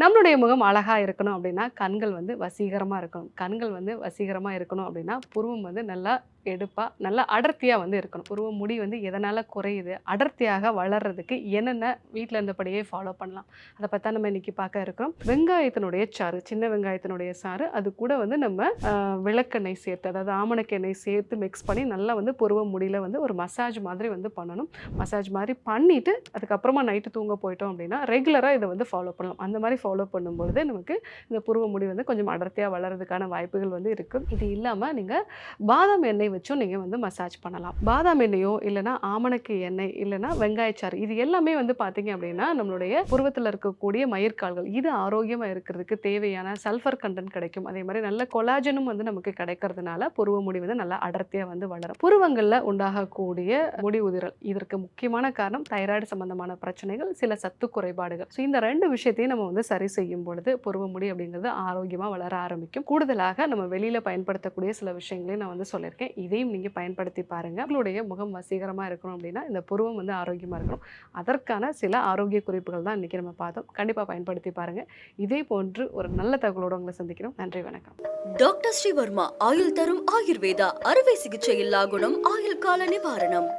நம்மளுடைய முகம் அழகா இருக்கணும் அப்படின்னா கண்கள் வந்து வசீகரமா இருக்கணும். கண்கள் வந்து வசீகரமா இருக்கணும் அப்படின்னா புருவம் வந்து நல்லா எடுப்பா, நல்லா அடர்த்தியா வந்து இருக்கணும். புருவ முடி வந்து எதனால குறையுது? அடர்த்தியாக வளர்றதுக்கு என்னென்ன வீட்ல இருந்தபடியே ஃபாலோ பண்ணலாம்? அத பத்தி தான் நம்ம இன்னைக்கு பார்க்க இருக்கிறோம். வெங்காயத்தினுடைய சாறு, சின்ன வெங்காயத்தினுடைய சாறு, அது கூட வந்து நம்ம விளக்கெண்ணெய் சேர்த்து, அதாவது ஆமணக்கு எண்ணெய் சேர்த்து மிக்ஸ் பண்ணி நல்லா வந்து புருவ முடியில வந்து ஒரு மசாஜ் மாதிரி வந்து பண்ணணும். மசாஜ் மாரி பண்ணிட்டு, அதுக்கப்புறமா நைட்டு தூங்க போயிட்டோம் அப்படின்னா, ரெகுலரா இத வந்து ஃபாலோ பண்ணலாம். அந்த மாரி ஃபாலோ பண்ணும்பொழுது நமக்கு இந்த புருவ முடி வந்து கொஞ்சம் அடர்த்தியா வளர்றதுக்கான வாய்ப்புகள் வந்து இருக்கு. இது இல்லாம நீங்க பாதாம் எண்ணெய் வச்சும் நீங்க வந்து மசாஜ் பண்ணலாம். பாதாம் எண்ணெயோ இல்லைன்னா ஆமணக்கு எண்ணெய் இல்லைன்னா வெங்காயச்சாறு இது எல்லாமே வந்து பார்த்தீங்க அப்படின்னா நம்மளுடைய புருவத்தில் இருக்கக்கூடிய மயிர்கால்கள் இது ஆரோக்கியமா இருக்கிறதுக்கு தேவையான சல்ஃபர் கண்டென்ட் கிடைக்கும். அதே மாதிரி நல்ல கொலாஜனும் வந்து நமக்கு கிடைக்கிறதுனால புருவ முடி வந்து நல்லா அடர்த்தியா வந்து வளரும். புருவங்கள்ல உண்டாகக்கூடிய முடி உதிரல் இதற்கு முக்கியமான காரணம் தைராய்டு சம்பந்தமான பிரச்சனைகள், சில சத்து குறைபாடுகள். ஸோ இந்த 2 விஷயத்தையும் நம்ம வந்து சரி செய்யும் பொழுது புருவ முடி அப்படிங்கிறது ஆரோக்கியமா வளர ஆரம்பிக்கும். கூடுதலாக நம்ம வெளியில பயன்படுத்தக்கூடிய சில விஷயங்களையும் நான் வந்து சொல்லியிருக்கேன். இதையும் நீங்க பயன்படுத்தி பாருங்க. உங்களுடைய முகம் வசீகரமா இருக்கணும் அப்படின்னா இந்த புருவம் வந்து ஆரோக்கியமா இருக்கணும். அதற்கான சில ஆரோக்கிய குறிப்புகள் தான் இன்னைக்கு நம்ம பார்த்தோம். கண்டிப்பா பயன்படுத்தி பாருங்க. இதே போன்று ஒரு நல்ல தகவலோட உங்களை சந்திக்கிறோம். நன்றி, வணக்கம். டாக்டர் ஸ்ரீவர்மா ஆயுள் தரும் ஆயுர்வேதா அறுவை சிகிச்சை இல்லா குணம் ஆயுள் கால நிவாரணம்.